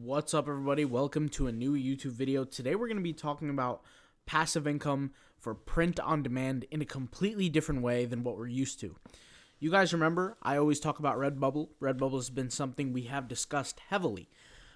What's up, everybody? Welcome to a new YouTube video. Today we're going to be talking about passive income for print on demand in a completely different way than what we're used to. You guys remember, I always talk about Redbubble. Redbubble has been something we have discussed heavily.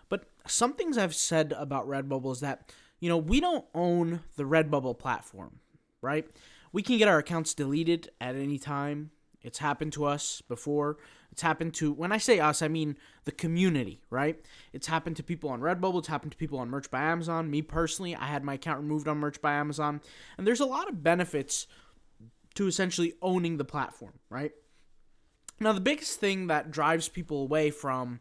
But some things I've said about Redbubble is that, we don't own the Redbubble platform, right? We can get our accounts deleted at any time. It's happened to us before. It's happened to, when I say us, I mean the community, right? It's happened to people on Redbubble. It's happened to people on Merch by Amazon. Me personally, I had my account removed on Merch by Amazon. And there's a lot of benefits to essentially owning the platform, right? Now, the biggest thing that drives people away from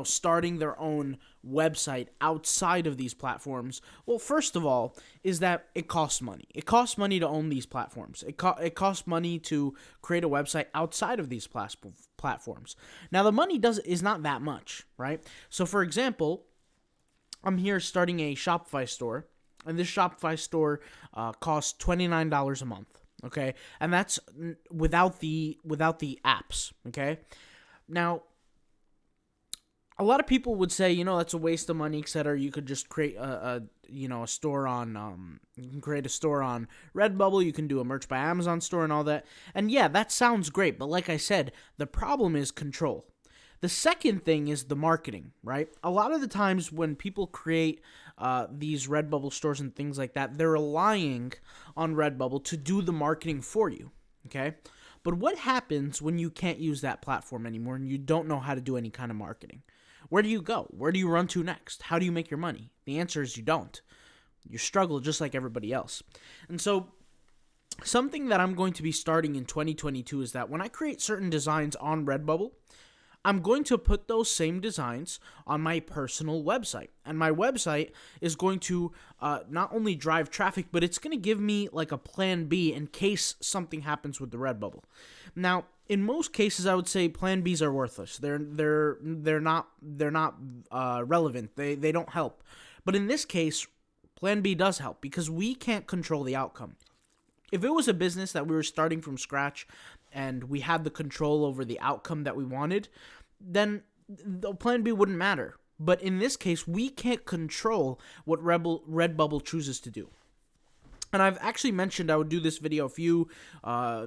starting their own website outside of these platforms, well, first of all, is that it costs money. It costs money to own these platforms. It costs money to create a website outside of these platforms. Now, the money is not that much, right? So, for example, I'm here starting a Shopify store, and this Shopify store costs $29 a month, okay? And that's without the apps, okay? Now, a lot of people would say, that's a waste of money, etc. You could just create a store on, you can create a store on Redbubble. You can do a Merch by Amazon store and all that. And yeah, that sounds great. But like I said, the problem is control. The second thing is the marketing, right? A lot of the times when people create these Redbubble stores and things like that, they're relying on Redbubble to do the marketing for you, okay? But what happens when you can't use that platform anymore and you don't know how to do any kind of marketing? Where do you go? Where do you run to next? How do you make your money? The answer is you don't. You struggle just like everybody else. And so something that I'm going to be starting in 2022 is that when I create certain designs on Redbubble, I'm going to put those same designs on my personal website. And my website is going to not only drive traffic, but it's going to give me like a plan B in case something happens with the Redbubble. Now, in most cases, I would say plan Bs are worthless. They're not relevant. They don't help. But in this case, plan B does help because we can't control the outcome. If it was a business that we were starting from scratch and we had the control over the outcome that we wanted, then the plan B wouldn't matter. But in this case, we can't control what Redbubble chooses to do. And I've actually mentioned I would do this video a few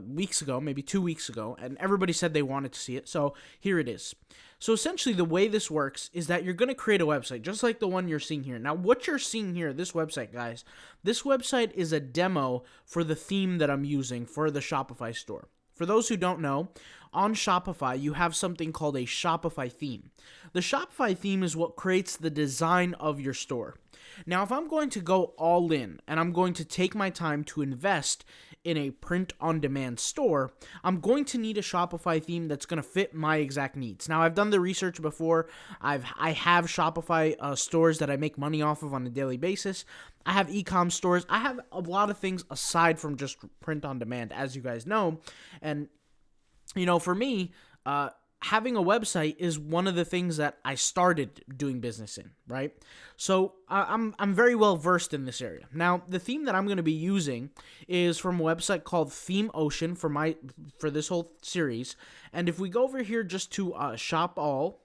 weeks ago, maybe 2 weeks ago, and everybody said they wanted to see it, so here it is. So essentially the way this works is that you're going to create a website, just like the one you're seeing here. Now, what you're seeing here, this website, guys, this website is a demo for the theme that I'm using for the Shopify store. For those who don't know, on Shopify, you have something called a Shopify theme. The Shopify theme is what creates the design of your store. Now, if I'm going to go all in and I'm going to take my time to invest in a print-on-demand store, I'm going to need a Shopify theme that's going to fit my exact needs. Now, I've done the research before. I have Shopify stores that I make money off of on a daily basis. I have e-com stores. I have a lot of things aside from just print-on-demand, as you guys know. And, for me, having a website is one of the things that I started doing business in, right? So I'm very well versed in this area. Now, the theme that I'm going to be using is from a website called Theme Ocean for this whole series. And if we go over here just to Shop All,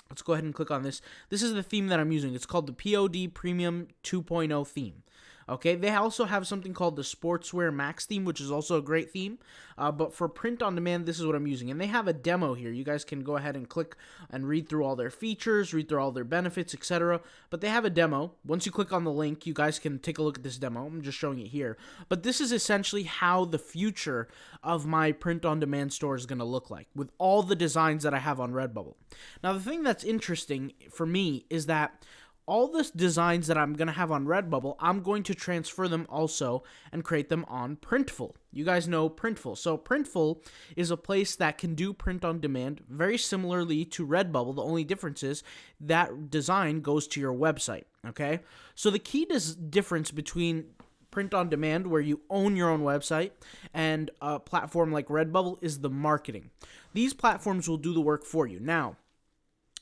let's go ahead and click on this. This is the theme that I'm using. It's called the POD Premium 2.0 theme. Okay, they also have something called the Sportswear Max theme, which is also a great theme. But for print on demand, this is what I'm using. And they have a demo here. You guys can go ahead and click and read through all their features, read through all their benefits, etc. But they have a demo. Once you click on the link, you guys can take a look at this demo. I'm just showing it here. But this is essentially how the future of my print on demand store is going to look like with all the designs that I have on Redbubble. Now, the thing that's interesting for me is that all the designs that I'm going to have on Redbubble, I'm going to transfer them also and create them on Printful. You guys know Printful. So Printful is a place that can do print on demand very similarly to Redbubble. The only difference is that design goes to your website, okay? So the key difference between print on demand, where you own your own website, and a platform like Redbubble is the marketing. These platforms will do the work for you. Now,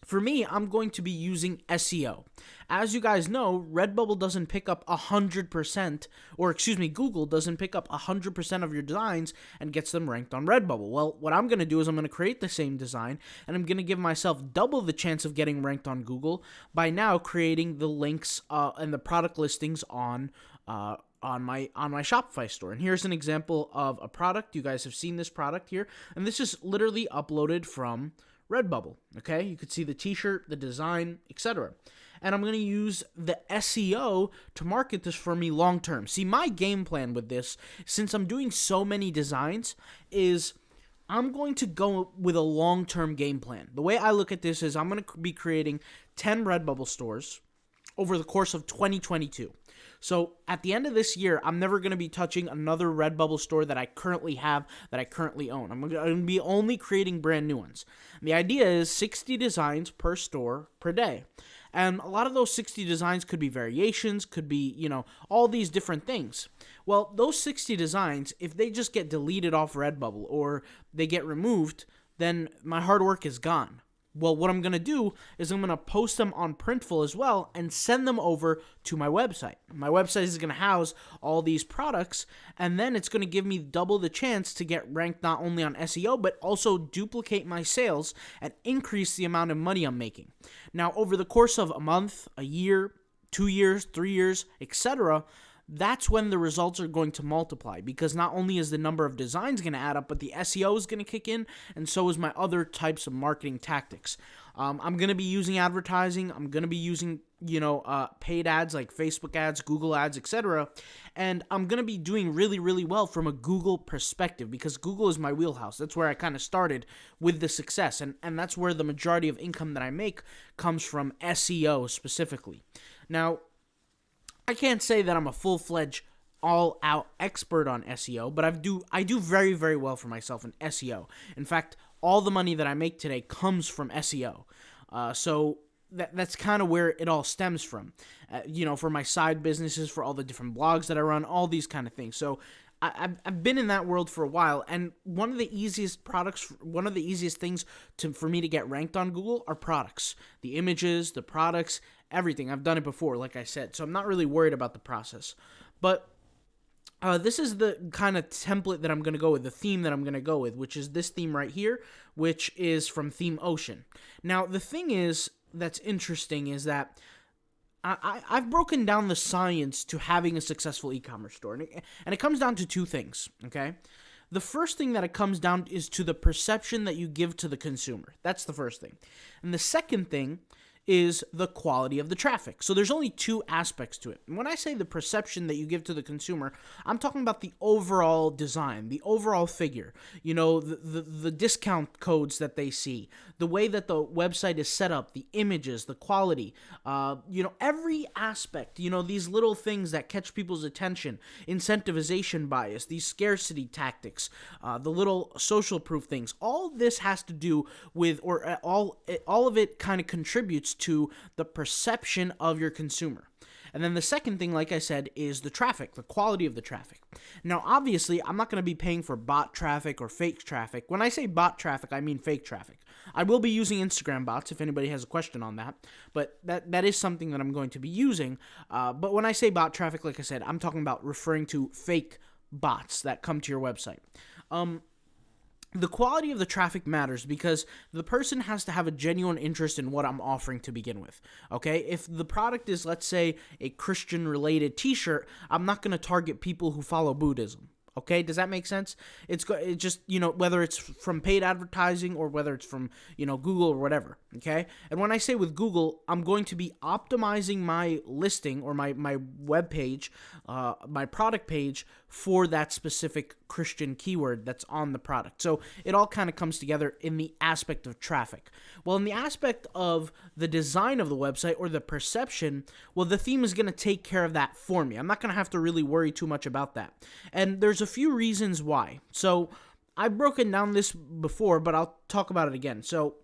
For me, I'm going to be using SEO. As you guys know, Redbubble doesn't pick up 100%, or excuse me, Google doesn't pick up 100% of your designs and gets them ranked on Redbubble. Well, what I'm going to do is I'm going to create the same design, and I'm going to give myself double the chance of getting ranked on Google by now creating the links and the product listings on my Shopify store. And here's an example of a product. You guys have seen this product here, and this is literally uploaded from Redbubble. Okay, you could see the t-shirt, the design, etc. And I'm going to use the SEO to market this for me long term. See, my game plan with this, since I'm doing so many designs, is I'm going to go with a long-term game plan. The way I look at this is I'm going to be creating 10 Redbubble stores over the course of 2022. So at the end of this year, I'm never going to be touching another Redbubble store that I currently have, that I currently own. I'm going to be only creating brand new ones. And the idea is 60 designs per store per day. And a lot of those 60 designs could be variations, could be, all these different things. Well, those 60 designs, if they just get deleted off Redbubble or they get removed, then my hard work is gone. Well, what I'm going to do is I'm going to post them on Printful as well and send them over to my website. My website is going to house all these products, and then it's going to give me double the chance to get ranked not only on SEO, but also duplicate my sales and increase the amount of money I'm making. Now, over the course of a month, a year, 2 years, 3 years, etc., that's when the results are going to multiply, because not only is the number of designs going to add up, but the SEO is going to kick in, and so is my other types of marketing tactics. I'm going to be using advertising. I'm going to be using, paid ads like Facebook ads, Google ads, etc. And I'm going to be doing really, really well from a Google perspective, because Google is my wheelhouse. That's where I kind of started with the success, and that's where the majority of income that I make comes from, SEO specifically. Now, I can't say that I'm a full-fledged, all-out expert on SEO, but I do very, very well for myself in SEO. In fact, all the money that I make today comes from SEO. So that's kind of where it all stems from. For my side businesses, for all the different blogs that I run, all these kind of things. So I've been in that world for a while, and one of the easiest things for me to get ranked on Google are products. The images, the products, everything. I've done it before, like I said, so I'm not really worried about the process. But this is the kind of template that I'm going to go with, the theme that I'm going to go with, which is this theme right here, which is from Theme Ocean. Now, the thing that's interesting is that I've broken down the science to having a successful e-commerce store, and it comes down to two things, okay? The first thing that it comes down is to the perception that you give to the consumer. That's the first thing. And the second thing is the quality of the traffic. So there's only two aspects to it. And when I say the perception that you give to the consumer, I'm talking about the overall design, the overall figure, the discount codes that they see, the way that the website is set up, the images, the quality, every aspect, these little things that catch people's attention, incentivization bias, these scarcity tactics, the little social proof things, all this has to do with, or all of it kind of contributes to the perception of your consumer. And then the second thing, like I said, is the traffic, the quality of the traffic. Now, obviously, I'm not going to be paying for bot traffic or fake traffic. When I say bot traffic, I mean fake traffic. I will be using Instagram bots if anybody has a question on that, but that is something that I'm going to be using. But when I say bot traffic, like I said, I'm talking about referring to fake bots that come to your website. The quality of the traffic matters because the person has to have a genuine interest in what I'm offering to begin with, okay? If the product is, let's say, a Christian-related t-shirt, I'm not going to target people who follow Buddhism, okay? Does that make sense? It just, whether it's from paid advertising or whether it's from, Google or whatever, okay? And when I say with Google, I'm going to be optimizing my listing or my web page, my product page for that specific Christian keyword that's on the product. So it all kind of comes together in the aspect of traffic. Well, in the aspect of the design of the website or the perception, well, the theme is going to take care of that for me. I'm not going to have to really worry too much about that. And there's a few reasons why. So I've broken down this before, but I'll talk about it again. So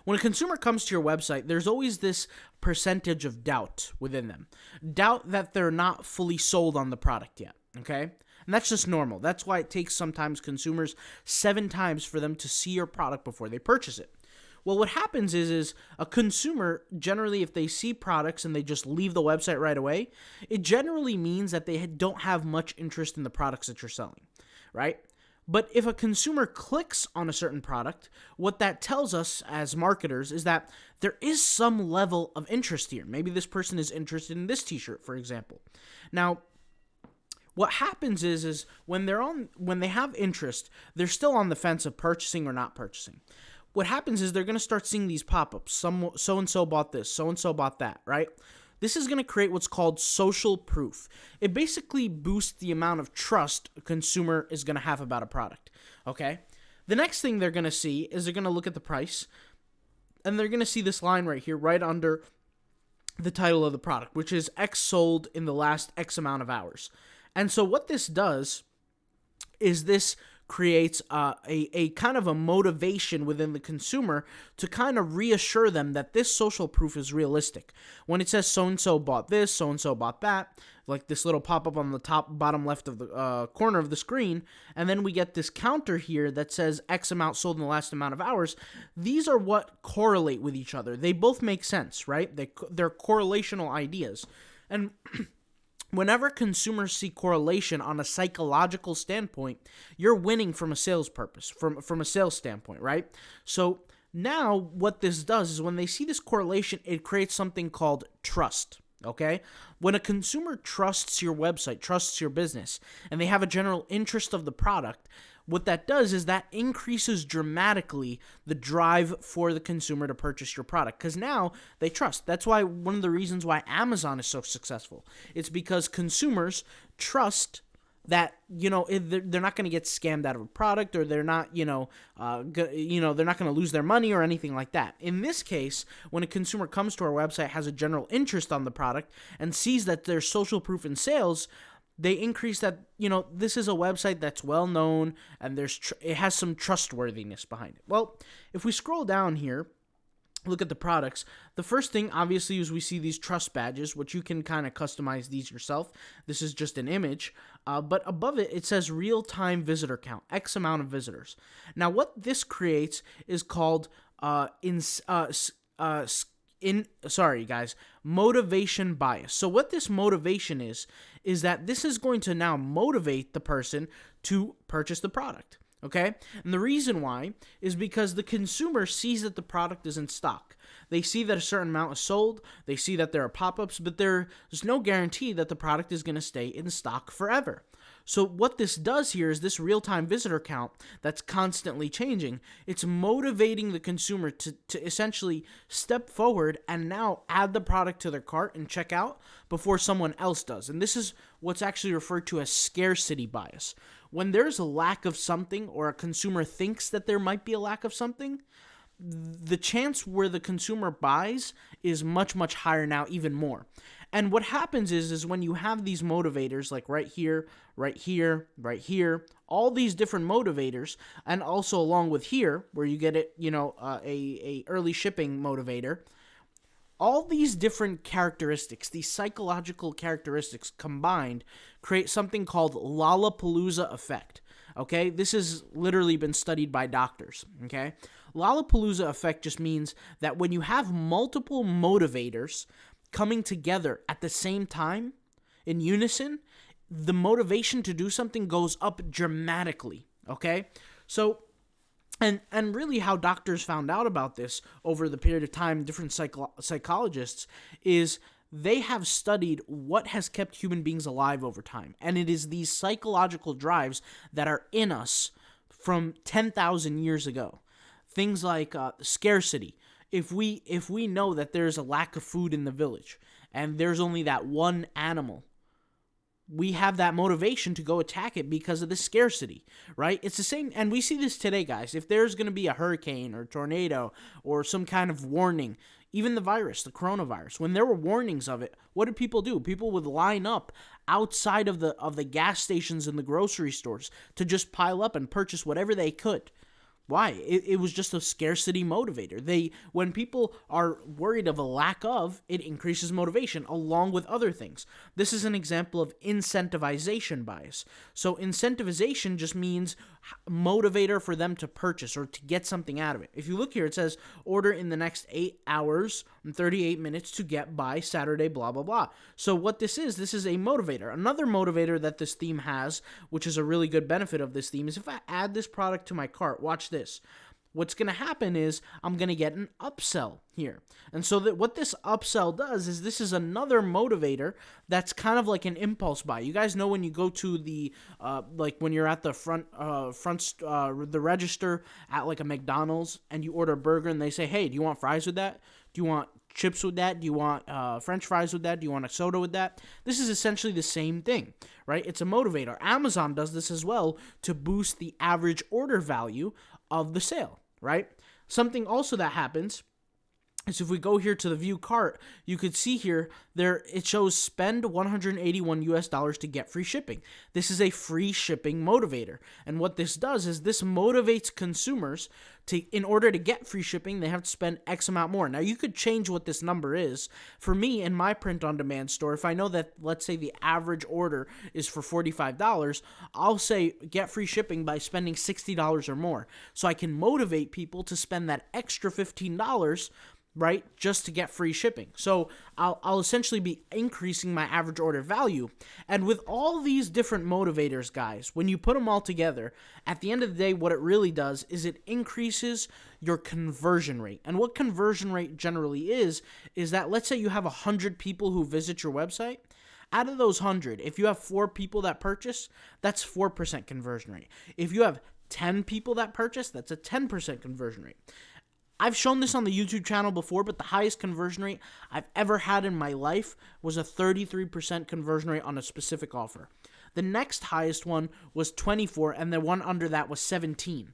when a consumer comes to your website, there's always this percentage of doubt within them. Doubt that they're not fully sold on the product yet, okay? And that's just normal. That's why it takes sometimes consumers 7 times for them to see your product before they purchase it. Well, what happens is a consumer, generally, if they see products and they just leave the website right away, it generally means that they don't have much interest in the products that you're selling, right? But if a consumer clicks on a certain product, what that tells us as marketers is that there is some level of interest here. Maybe this person is interested in this t-shirt, for example. Now, what happens is when they have interest, they're still on the fence of purchasing or not purchasing. What happens is they're going to start seeing these pop-ups. So-and-so bought this, so-and-so bought that, right? This is going to create what's called social proof. It basically boosts the amount of trust a consumer is going to have about a product, okay? The next thing they're going to see is they're going to look at the price, and they're going to see this line right here, right under the title of the product, which is X sold in the last X amount of hours. And so what this does is this creates a kind of a motivation within the consumer to kind of reassure them that this social proof is realistic. When it says so-and-so bought this, so-and-so bought that, like this little pop-up on the bottom left of the corner of the screen, and then we get this counter here that says X amount sold in the last amount of hours, these are what correlate with each other. They both make sense, right? They're correlational ideas. And whenever consumers see correlation on a psychological standpoint, you're winning from a sales purpose, from a sales standpoint, right? So now what this does is when they see this correlation, it creates something called trust, okay? When a consumer trusts your website, trusts your business, and they have a general interest of the product, what that does is that increases dramatically the drive for the consumer to purchase your product because now they trust. That's why one of the reasons why Amazon is so successful. It's because consumers trust that, they're not going to get scammed out of a product, or they're not, they're not going to lose their money or anything like that. In this case, when a consumer comes to our website, has a general interest on the product, and sees that there's social proof in sales, they increase that, this is a website that's well known and it has some trustworthiness behind it. Well, if we scroll down here, look at the products, the first thing obviously is we see these trust badges, which you can kind of customize these yourself. This is just an image, but above it, it says real-time visitor count, X amount of visitors. Now, what this creates is called motivation bias. So what this motivation is that this is going to now motivate the person to purchase the product, okay? And the reason why is because the consumer sees that the product is in stock. They see that a certain amount is sold, they see that there are pop-ups, but there's no guarantee that the product is going to stay in stock forever. So what this does here is this real-time visitor count that's constantly changing. It's motivating the consumer to essentially step forward and now add the product to their cart and check out before someone else does. And this is what's actually referred to as scarcity bias. When there's a lack of something, or a consumer thinks that there might be a lack of something, the chance where the consumer buys is much, much higher now, even more. And what happens is when you have these motivators, like right here, right here, right here, all these different motivators, and also along with here, where you get it, a early shipping motivator, all these different characteristics, these psychological characteristics combined, create something called lollapalooza effect. Okay, this has literally been studied by doctors. Okay, lollapalooza effect just means that when you have multiple motivators coming together at the same time in unison, the motivation to do something goes up dramatically. Okay, so and really how doctors found out about this over the period of time, different psychologists, is they have studied what has kept human beings alive over time. And it is these psychological drives that are in us from 10,000 years ago. Things like scarcity. If we know that there's a lack of food in the village and there's only that one animal, we have that motivation to go attack it because of the scarcity, right? It's the same, and we see this today, guys. If there's going to be a hurricane or tornado or some kind of warning, even the virus, the coronavirus, when there were warnings of it, what did people do? People would line up outside of the gas stations and the grocery stores to just pile up and purchase whatever they could. Why? It was just a scarcity motivator. When people are worried of a lack of, it increases motivation along with other things. This is an example of incentivization bias. So incentivization just means motivator for them to purchase or to get something out of it. If you look here, it says order in the next 8 hours and 38 minutes to get by Saturday, blah, blah, blah. So what this is a motivator. Another motivator that this theme has, which is a really good benefit of this theme, is if I add this product to my cart, watch this. What's going to happen is I'm going to get an upsell here. And so that what this upsell does is this is another motivator that's kind of like an impulse buy. You guys know when you go to the, like when you're at the the register at like a McDonald's and you order a burger and they say, hey, do you want fries with that? Do you want chips with that? Do you want French fries with that? Do you want a soda with that? This is essentially the same thing, right? It's a motivator. Amazon does this as well to boost the average order value of the sale, right? Something also that happens is if we go here to the view cart, you could see here it shows spend $181 to get free shipping. This is a free shipping motivator. And what this does is this motivates consumers in order to get free shipping, they have to spend X amount more. Now you could change what this number is. For me in my print on demand store, if I know that let's say the average order is for $45, I'll say get free shipping by spending $60 or more. So I can motivate people to spend that extra $15, right, just to get free shipping. So I'll essentially be increasing my average order value. And with all these different motivators, guys, when you put them all together, at the end of the day, what it really does is it increases your conversion rate. And what conversion rate generally is that let's say you have 100 people who visit your website. Out of those 100, if you have 4 people that purchase, that's 4% conversion rate. If you have 10 people that purchase, that's a 10% conversion rate. I've shown this on the YouTube channel before, but the highest conversion rate I've ever had in my life was a 33% conversion rate on a specific offer. The next highest one was 24, and the one under that was 17.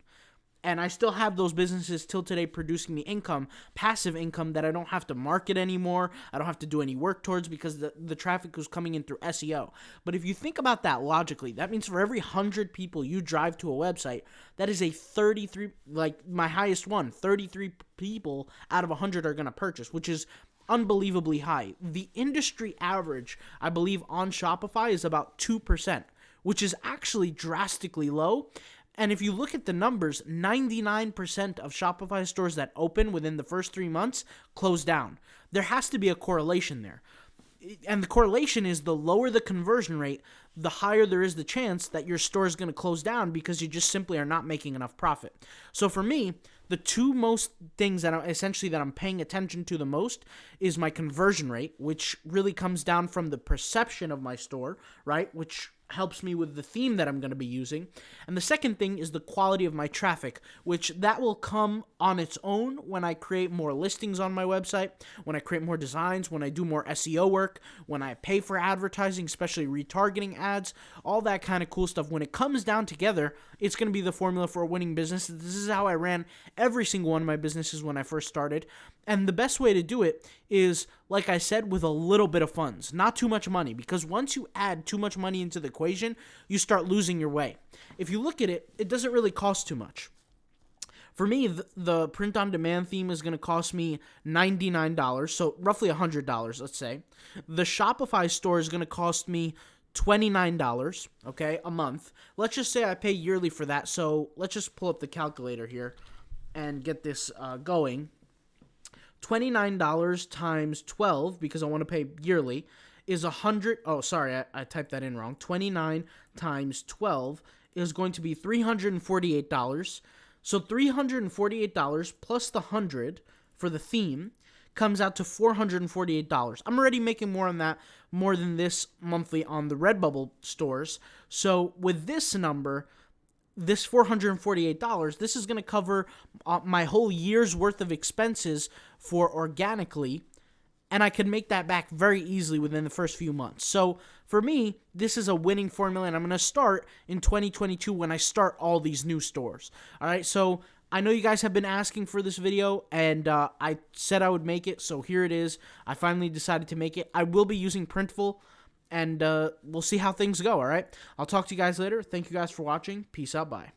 And I still have those businesses till today producing me income, passive income that I don't have to market anymore. I don't have to do any work towards because the traffic was coming in through SEO. But if you think about that logically, that means for every 100 people you drive to a website, that is a 33, like my highest one, 33 people out of 100 are going to purchase, which is unbelievably high. The industry average, I believe, on Shopify is about 2%, which is actually drastically low. And if you look at the numbers, 99% of Shopify stores that open within the first 3 months close down. There has to be a correlation there. And the correlation is the lower the conversion rate, the higher there is the chance that your store is going to close down because you just simply are not making enough profit. So for me, the two most things that I'm paying attention to the most is my conversion rate, which really comes down from the perception of my store, right? Which helps me with the theme that I'm going to be using. And the second thing is the quality of my traffic, which that will come on its own when I create more listings on my website, when I create more designs, when I do more SEO work, when I pay for advertising, especially retargeting ads, all that kind of cool stuff. When it comes down together, it's going to be the formula for a winning business. This is how I ran every single one of my businesses when I first started. And the best way to do it is, like I said, with a little bit of funds, not too much money, because once you add too much money into the equation, you start losing your way. If you look at it, it doesn't really cost too much. For me, the print-on-demand theme is going to cost me $99, so roughly $100, let's say. The Shopify store is going to cost me $29, okay, a month. Let's just say I pay yearly for that, so let's just pull up the calculator here and get this going. $29 times 12, because I want to pay yearly, is 100. Oh, sorry, I typed that in wrong. 29 times 12 is going to be $348. So $348 plus the 100 for the theme comes out to $448. I'm already making more than this monthly on the Redbubble stores. So with this number, this $448, this is going to cover my whole year's worth of expenses for organically, and I can make that back very easily within the first few months. So for me, this is a winning formula, and I'm going to start in 2022 when I start all these new stores. All right, so I know you guys have been asking for this video, and I said I would make it, so here it is. I finally decided to make it. I will be using Printful, and we'll see how things go, all right? I'll talk to you guys later. Thank you guys for watching. Peace out. Bye.